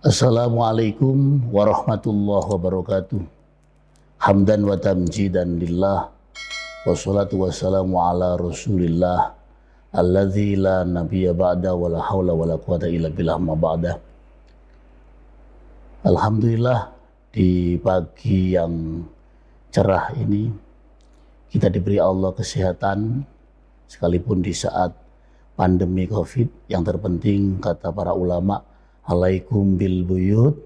Assalamualaikum warahmatullahi wabarakatuh. Hamdan wa tamjidan lillah. Wassalatu wassalamu ala rasulillah. Alladzi la nabiyya ba'da wa la hawla wa la quwata illa billah ma ba'da. Alhamdulillah, di pagi yang cerah ini kita diberi Allah kesehatan, sekalipun di saat pandemi COVID. Yang terpenting kata para ulama, alaikum bil buyut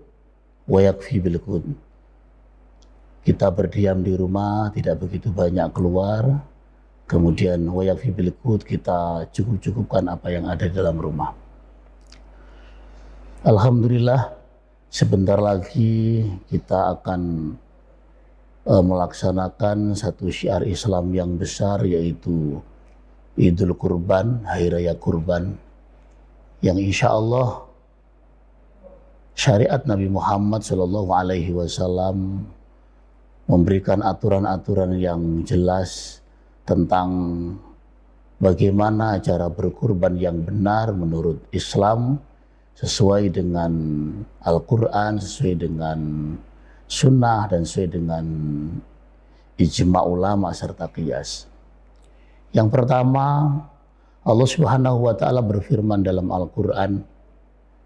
wa yakfi bil qut. Kita berdiam di rumah, tidak begitu banyak keluar. Kemudian wa yakfi bil qut, kita cukup-cukupkan apa yang ada di dalam rumah. Alhamdulillah, sebentar lagi kita akan melaksanakan satu syiar Islam yang besar, yaitu Idul Kurban, Hari Raya Kurban, yang insya Allah syariat Nabi Muhammad SAW memberikan aturan-aturan yang jelas tentang bagaimana cara berkurban yang benar menurut Islam, sesuai dengan Al-Quran, sesuai dengan Sunnah, dan sesuai dengan ijma' ulama serta qiyas. Yang pertama, Allah Subhanahu wa Ta'ala berfirman dalam Al-Quran,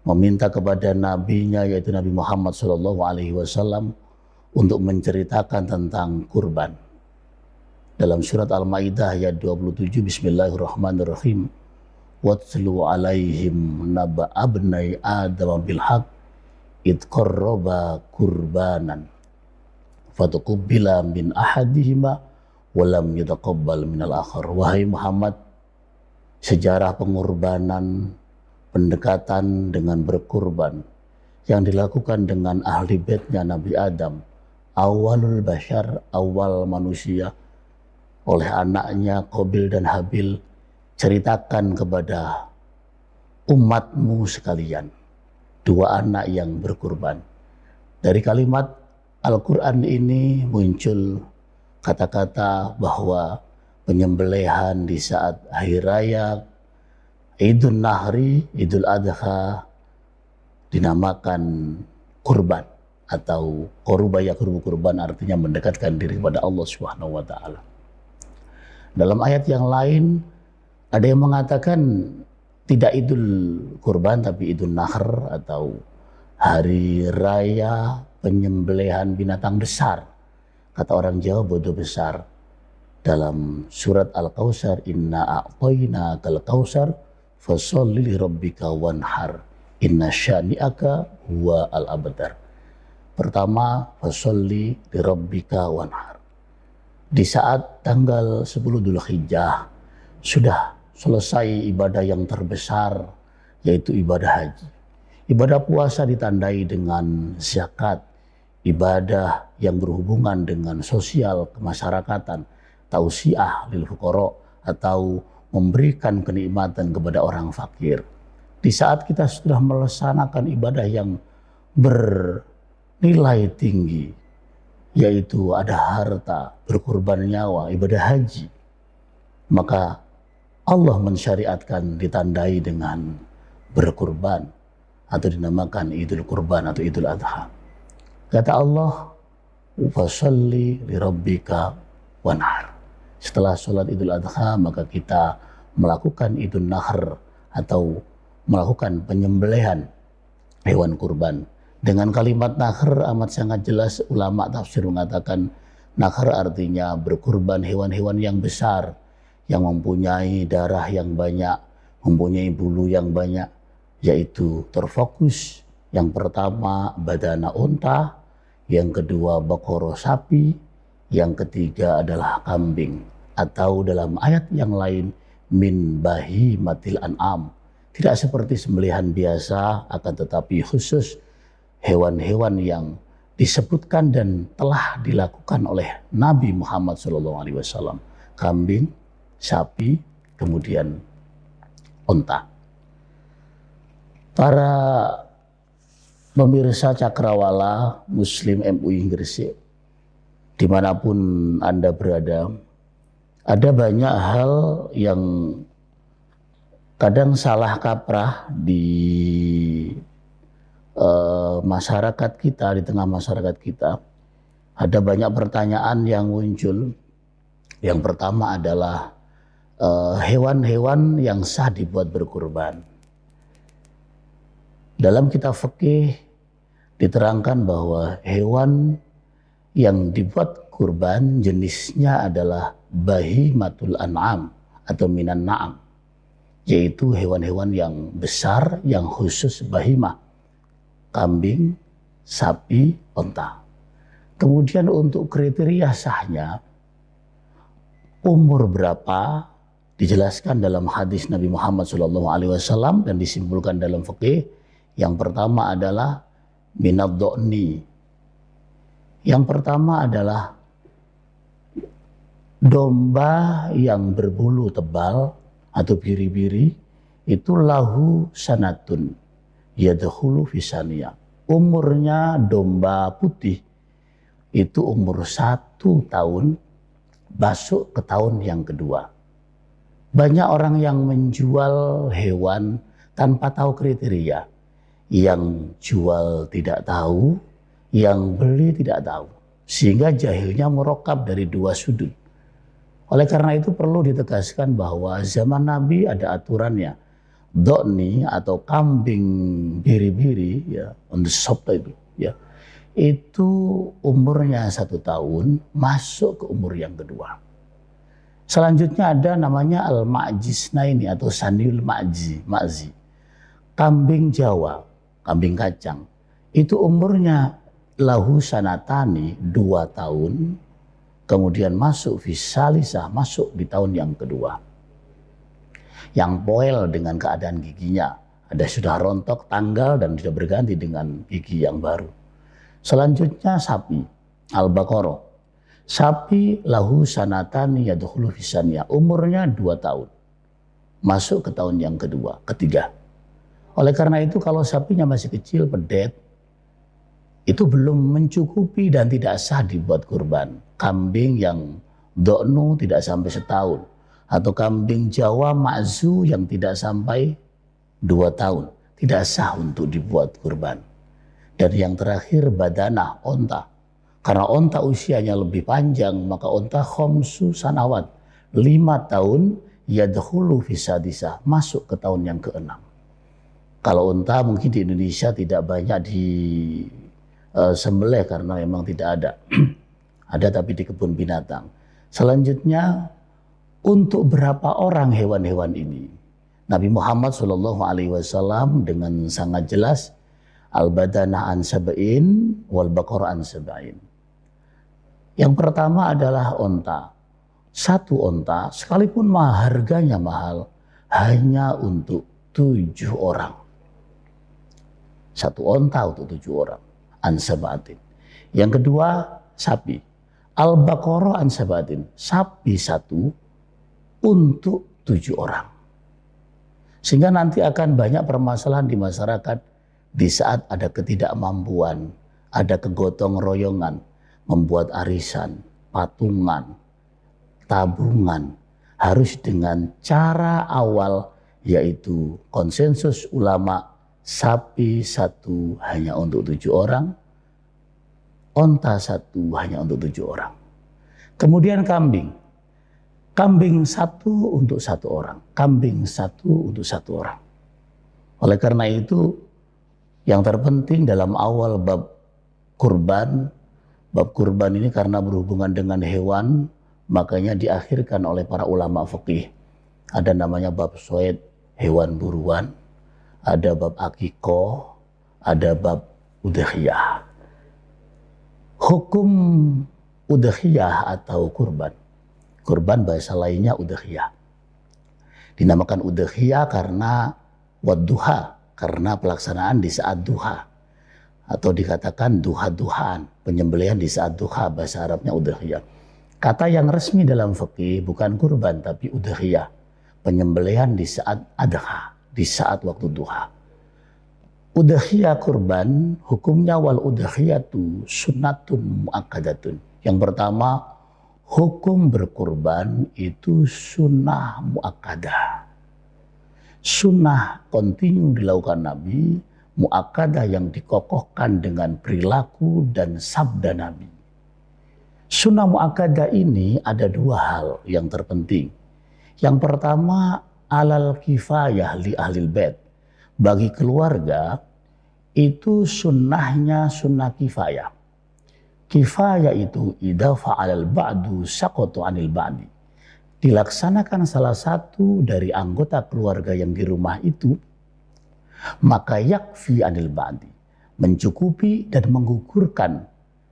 meminta kepada nabinya yaitu Nabi Muhammad SAW untuk menceritakan tentang kurban. Dalam surat Al-Maidah ayat 27, Bismillahirrahmanirrahim. Watlu alaihim naba abnai adam bil haq id qarraba kurbanan fatuqubila min ahadihima walam yataqabbal minal akhar. Wahai Muhammad, sejarah pengorbanan, pendekatan dengan berkurban yang dilakukan dengan ahli baitnya Nabi Adam, awalul bashar, awal manusia, oleh anaknya Qabil dan Habil. Ceritakan kepada umatmu sekalian dua anak yang berkurban. Dari kalimat Al-Quran ini muncul kata-kata bahwa penyembelihan di saat hari raya Idul Nahri, Idul Adha dinamakan kurban atau korubaya kurban, artinya mendekatkan diri kepada Allah Subhanahu wa Ta'ala. Dalam ayat yang lain ada yang mengatakan tidak Idul Kurban tapi Idul Nahr atau hari raya penyembelihan binatang besar. Kata orang Jawa, bodoh besar. Dalam surat Al-Kautsar, inna a'tainakal kautsar fasholli li rabbika wanhar inna syani'aka huwa al-abtar. Pertama, fasholli li rabbika wanhar. Di saat tanggal 10 Dzulhijjah sudah selesai ibadah yang terbesar, yaitu ibadah haji. Ibadah puasa ditandai dengan zakat, ibadah yang berhubungan dengan sosial kemasyarakatan, tausiah lil fuqara atau memberikan kenikmatan kepada orang fakir. Di saat kita sudah melaksanakan ibadah yang bernilai tinggi, yaitu ada harta, berkurban nyawa, ibadah haji, maka Allah mensyariatkan ditandai dengan berkurban atau dinamakan Idul Kurban atau Idul Adha. Kata Allah, fasalli li rabbika wanhar. Setelah sholat Idul Adha maka kita melakukan Idul Nahr atau melakukan penyembelihan hewan kurban. Dengan kalimat nahr amat sangat jelas ulama tafsir mengatakan nahr artinya berkurban hewan-hewan yang besar, yang mempunyai darah yang banyak, mempunyai bulu yang banyak, yaitu terfokus. Yang pertama badana unta, yang kedua bakoro sapi, yang ketiga adalah kambing. Atau dalam ayat yang lain, min bahimatil an'am. Tidak seperti sembelihan biasa, akan tetapi khusus hewan-hewan yang disebutkan dan telah dilakukan oleh Nabi Muhammad SAW. Kambing, sapi, kemudian unta. Para pemirsa Cakrawala Muslim MUI Gresik, dimanapun Anda berada, ada banyak hal yang kadang salah kaprah masyarakat kita, di tengah masyarakat kita, ada banyak pertanyaan yang muncul. Yang pertama adalah hewan-hewan yang sah dibuat berkurban. Dalam kitab fikih diterangkan bahwa hewan yang dibuat kurban jenisnya adalah bahimatul an'am atau minan na'am, yaitu hewan-hewan yang besar yang khusus bahimah, kambing, sapi, onta. Kemudian untuk kriteria sahnya, umur berapa dijelaskan dalam hadis Nabi Muhammad SAW dan disimpulkan dalam fikih. Yang pertama adalah minad do'ni. Yang pertama adalah domba yang berbulu tebal atau biri-biri, itu lahu sanatun yadkhulu fisaniya. Umurnya domba putih itu umur 1 tahun masuk ke tahun yang kedua. Banyak orang yang menjual hewan tanpa tahu kriteria. Yang jual tidak tahu, yang beli tidak tahu. Sehingga jahilnya merokap dari dua sudut. Oleh karena itu perlu ditegaskan bahwa zaman Nabi ada aturannya. Do'ni atau kambing biri-biri, ya, on the shop itu, ya, itu umurnya 1 tahun masuk ke umur yang kedua. Selanjutnya ada namanya al-ma'jisnaini atau saniul ma'zi. Kambing Jawa, kambing kacang. Itu umurnya lahu sanatani 2 tahun. Kemudian masuk fisalisah, masuk di tahun yang kedua. Yang poel dengan keadaan giginya. Ada sudah rontok, tanggal dan sudah berganti dengan gigi yang baru. Selanjutnya sapi, al-baqarah. Sapi lahu sanatani yadkhulu fisaniya. Umurnya 2 tahun. Masuk ke tahun yang ketiga. Oleh karena itu kalau sapinya masih kecil, pedet, itu belum mencukupi dan tidak sah dibuat kurban. Kambing yang do'nu tidak sampai 1 tahun. Atau kambing Jawa ma'zu yang tidak sampai 2 tahun. Tidak sah untuk dibuat kurban. Dan yang terakhir badanah, onta. Karena onta usianya lebih panjang, maka onta khomsu sanawat. 5 tahun yadkhulu fisadisah, masuk ke tahun yang ke-6. Kalau unta mungkin di Indonesia tidak banyak di sembelih karena memang tidak ada. Ada tapi di kebun binatang. Selanjutnya, untuk berapa orang hewan-hewan ini? Nabi Muhammad SAW dengan sangat jelas, al-badanah an sab'in wal baqarah an sab'in. Yang pertama adalah onta. 1 onta, sekalipun harganya mahal, hanya untuk 7 orang. 1 onta untuk 7 orang. An-sabatin. Yang kedua, sapi. Al-baqarah an-sabatin. Sapi 1 untuk 7 orang. Sehingga nanti akan banyak permasalahan di masyarakat di saat ada ketidakmampuan, ada kegotong royongan, membuat arisan, patungan, tabungan. Harus dengan cara awal, yaitu konsensus ulama, sapi 1 hanya untuk 7 orang, onta 1 hanya untuk 7 orang. Kemudian kambing. Kambing 1 untuk 1 orang. Kambing 1 untuk 1 orang. Oleh karena itu, yang terpenting dalam awal bab kurban ini karena berhubungan dengan hewan, makanya diakhirkan oleh para ulama fikih. Ada namanya bab soed, hewan buruan. Ada bab akikoh, ada bab udhiyah. Hukum udhiyah atau kurban. Kurban bahasa lainnya udhiyah. Dinamakan udhiyah karena wadduha, karena pelaksanaan di saat duha. Atau dikatakan duha-duhaan, penyembelihan di saat duha, bahasa Arabnya udhiyah. Kata yang resmi dalam fikih bukan kurban tapi udhiyah. Penyembelihan di saat adha, di saat waktu duha. Udhiyah kurban, hukumnya wal udhiyatu sunnatun muakkadatun. Yang pertama, hukum berkurban itu sunnah muakkadah. Sunnah kontinu dilakukan Nabi, muakkadah yang dikokohkan dengan perilaku dan sabda Nabi. Sunnah muakkadah ini ada dua hal yang terpenting. Yang pertama, alal kifayah li ahlil bait. Bagi keluarga itu sunnahnya sunnah kifayah. Kifayah itu idza fa'alal ba'du saqatu 'anil ba'di. Dilaksanakan salah satu dari anggota keluarga yang di rumah itu, maka yakfi 'anil ba'di, mencukupi dan menggugurkan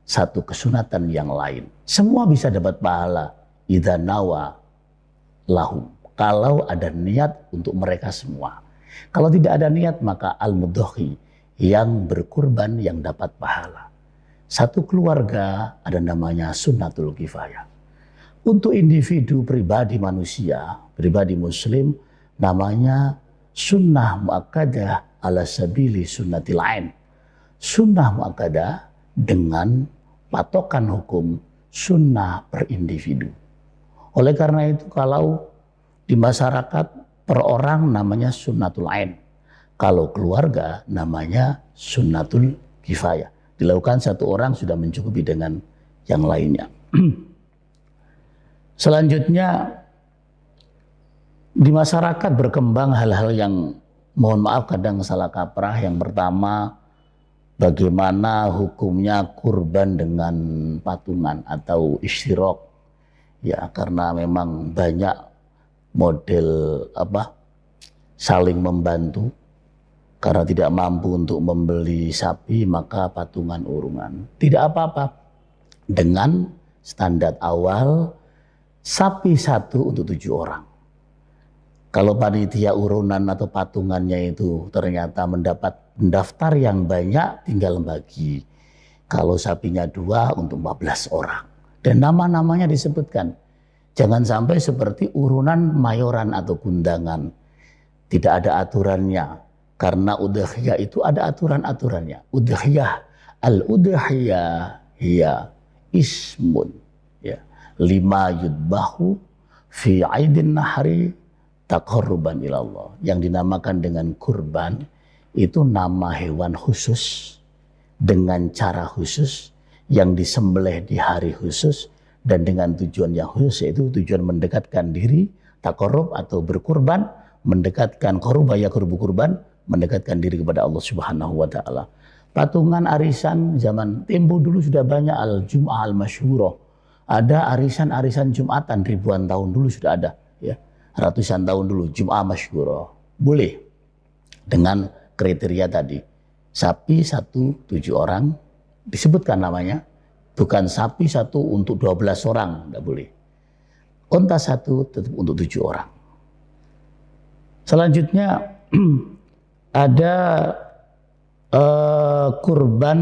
satu kesunatan yang lain. Semua bisa dapat pahala idza nawa lahum, kalau ada niat untuk mereka semua. Kalau tidak ada niat, maka al-mudhahi, yang berkurban yang dapat pahala. Satu keluarga ada namanya sunnatul kifayah. Untuk individu pribadi manusia, pribadi muslim, namanya sunnah muakkadah ala sabili sunnatil ain. Sunnah muakkadah dengan patokan hukum sunnah per individu. Oleh karena itu kalau di masyarakat per orang namanya sunnatul ain. Kalau keluarga namanya sunnatul kifayah. Dilakukan satu orang sudah mencukupi dengan yang lainnya. Selanjutnya di masyarakat berkembang hal-hal yang mohon maaf kadang salah kaprah. Yang pertama, bagaimana hukumnya kurban dengan patungan atau isyrak. Ya, karena memang banyak model saling membantu. Karena tidak mampu untuk membeli sapi, maka patungan urungan. Tidak apa-apa. Dengan standar awal, sapi satu untuk 7 orang. Kalau panitia urunan atau patungannya itu ternyata mendapat pendaftar yang banyak, tinggal membagi. Kalau sapinya 2 untuk 14 orang. Dan nama-namanya disebutkan. Jangan sampai seperti urunan mayoran atau kundangan. Tidak ada aturannya. Karena udhiyah itu ada aturan-aturannya. Udhiyah, al-udhiyah hiya ismun. Ya. 5 yudbahu fi aidin nahri taqarruban ilallah. Yang dinamakan dengan kurban itu nama hewan khusus dengan cara khusus yang disembelih di hari khusus dan dengan tujuan yang khusus, yaitu tujuan mendekatkan diri, taqarrub atau berkurban, mendekatkan qurba ya kurban, mendekatkan diri kepada Allah Subhanahu wa taala. Patungan arisan zaman tempo dulu sudah banyak, al-jum'ah al-masyhurah. Ada arisan-arisan Jumatan ribuan tahun dulu sudah ada, ya. Ratusan tahun dulu Jum'ah masyhurah. Boleh dengan kriteria tadi. Sapi 1 7 orang disebutkan namanya, bukan sapi 1 untuk 12 orang, enggak boleh. Unta 1 tetap untuk 7 orang. Selanjutnya ada kurban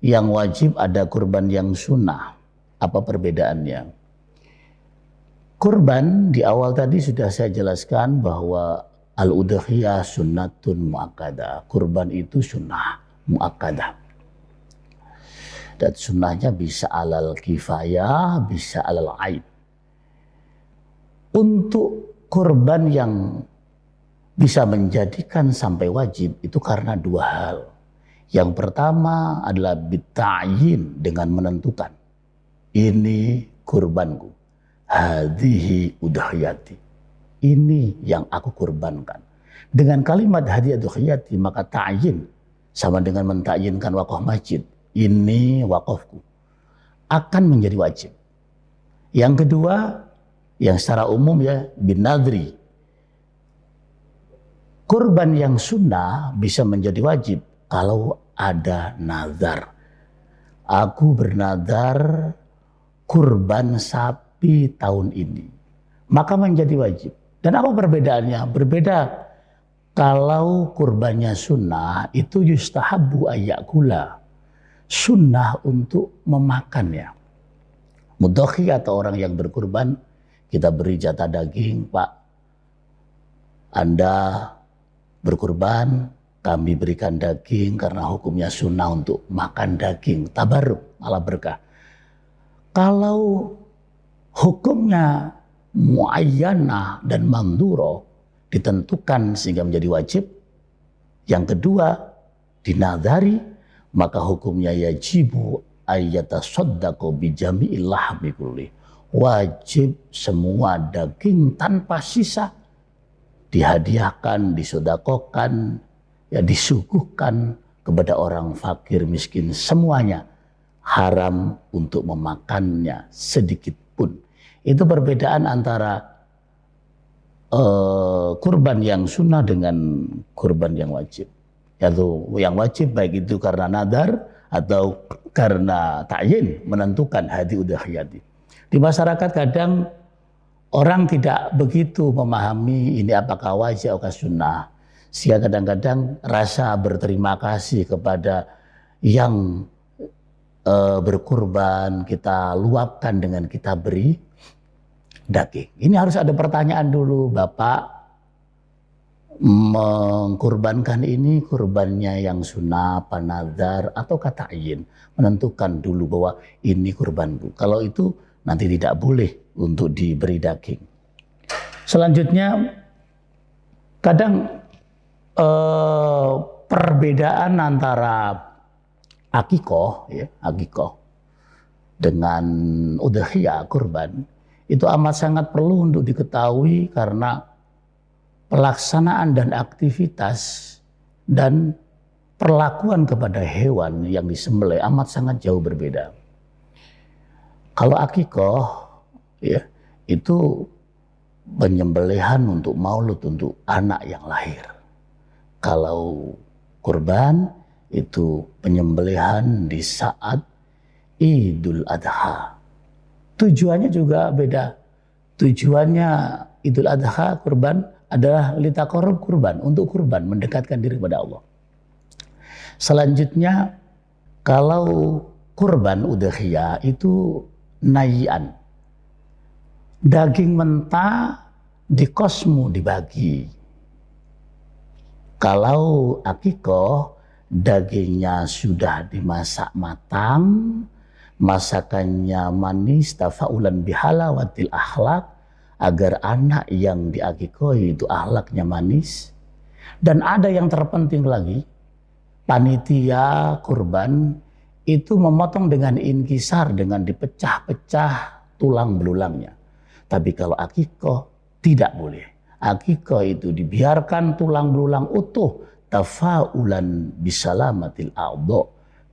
yang wajib, ada kurban yang sunnah. Apa perbedaannya? Kurban di awal tadi sudah saya jelaskan bahwa al-udhiyah sunnatun muakkadah. Kurban itu sunnah muakkadah. Dan sunnahnya bisa alal kifayah, bisa alal ain. Untuk kurban yang bisa menjadikan sampai wajib itu karena 2 hal. Yang pertama adalah bita'yin, dengan menentukan. Ini kurbanku. Hadhihi udhiyati. Ini yang aku kurbankan. Dengan kalimat hadhihi udhiyati maka ta'yin sama dengan mentakyinkan wakaf masjid. Ini wakafku. Akan menjadi wajib. Yang kedua, yang secara umum ya bin nadri. Kurban yang sunnah bisa menjadi wajib kalau ada nazar. Aku bernazar kurban sapi tahun ini. Maka menjadi wajib. Dan apa perbedaannya? Berbeda kalau kurbannya sunnah itu yustahabbu ayyakula. Sunnah untuk memakannya. Mudhaki atau orang yang berkurban, kita beri jatah daging, Pak. Anda berkurban, kami berikan daging karena hukumnya sunnah untuk makan daging. Tabarruk, malah berkah. Kalau hukumnya muayyanah dan manduro ditentukan sehingga menjadi wajib. Yang kedua, dinadari, maka hukumnya yajibu ayyatasaddaqu bijami'il lahmi kulli. Wajib semua daging tanpa sisa dihadiahkan, disedekahkan, ya disuguhkan kepada orang fakir miskin, semuanya haram untuk memakannya sedikit pun. Itu perbedaan antara kurban yang sunnah dengan kurban yang wajib. Yaitu yang wajib baik itu karena nadar atau karena ta'yin menentukan hadi udhiyati. Di masyarakat kadang orang tidak begitu memahami ini apakah wajib atau sunnah. Sehingga kadang-kadang rasa berterima kasih kepada yang berkurban kita luapkan dengan kita beri daging. Ini harus ada pertanyaan dulu, Bapak mengkurbankan ini kurbannya yang sunnah, panadar atau ta'yin. Menentukan dulu bahwa ini kurbanku. Kalau itu nanti tidak boleh untuk diberi daging. Selanjutnya kadang perbedaan antara akikoh, ya, akikoh dengan udhiyah kurban itu amat sangat perlu untuk diketahui karena pelaksanaan dan aktivitas dan perlakuan kepada hewan yang disembelih amat sangat jauh berbeda. Kalau akikoh, ya, itu penyembelihan untuk maulud, untuk anak yang lahir. Kalau kurban itu penyembelihan di saat Idul Adha. Tujuannya juga beda. Tujuannya Idul Adha kurban adalah litaqarrub kurban, untuk kurban, mendekatkan diri kepada Allah. Selanjutnya kalau kurban udhiyah itu nayian. Daging mentah dikosmu, dibagi. Kalau akikoh dagingnya sudah dimasak matang, masakannya manis, tafaulan bihalawatil akhlak, agar anak yang diakikohi itu akhlaknya manis. Dan ada yang terpenting lagi, panitia kurban itu memotong dengan inkisar, dengan dipecah-pecah tulang belulangnya. Tapi kalau akikoh tidak boleh. Akikoh itu dibiarkan tulang belulang utuh, tafaulan bisalamatil a'dha.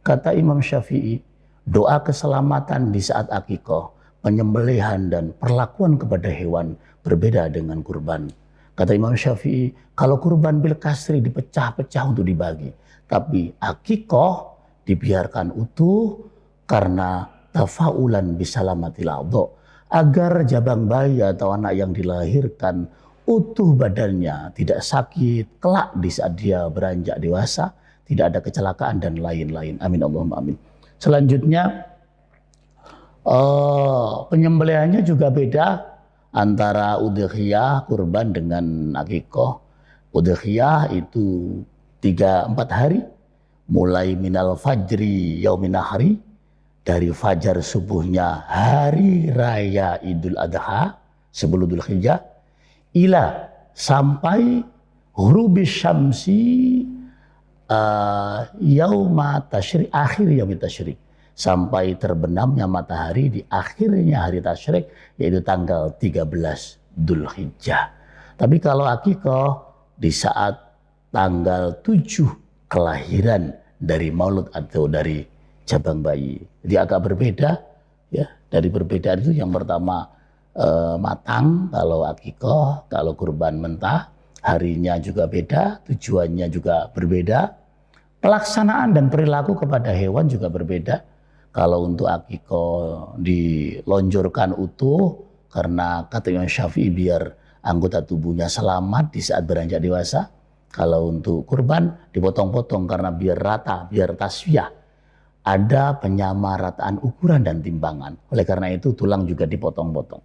Kata Imam Syafi'i, doa keselamatan di saat akikoh, penyembelihan dan perlakuan kepada hewan berbeda dengan kurban. Kata Imam Syafi'i, kalau kurban bil kasri dipecah-pecah untuk dibagi, tapi akikoh dibiarkan utuh karena tafaulan bisalamatil a'dha, agar jabang bayi atau anak yang dilahirkan utuh badannya, tidak sakit kelak di saat dia beranjak dewasa, tidak ada kecelakaan dan lain-lain. Amin Allahumma amin. Selanjutnya penyembelihannya juga beda antara udhiyah kurban dengan akikoh. Udhiyah itu 3-4 hari, mulai minal fajri yaumin nahri, dari fajar subuhnya hari raya Idul Adha sebelum Dzul Hijjah, ila sampai hurubis syamsi yauma tasyrik, akhir yaumit tasyrik, sampai terbenamnya matahari di akhirnya hari tasyrik, yaitu tanggal 13 Dzul Hijjah. Tapi kalau akikoh di saat tanggal 7 kelahiran dari maulud atau dari jabang bayi. Jadi agak berbeda, ya. Dari perbedaan itu yang pertama matang kalau akikoh, kalau kurban mentah harinya juga beda, tujuannya juga berbeda, pelaksanaan dan perilaku kepada hewan juga berbeda. Kalau untuk akikoh dilonjorkan utuh karena kata Imam Syafi'i biar anggota tubuhnya selamat di saat beranjak dewasa. Kalau untuk kurban dipotong-potong karena biar rata, biar tasfiyah. Ada penyamarataan ukuran dan timbangan. Oleh karena itu tulang juga dipotong-potong.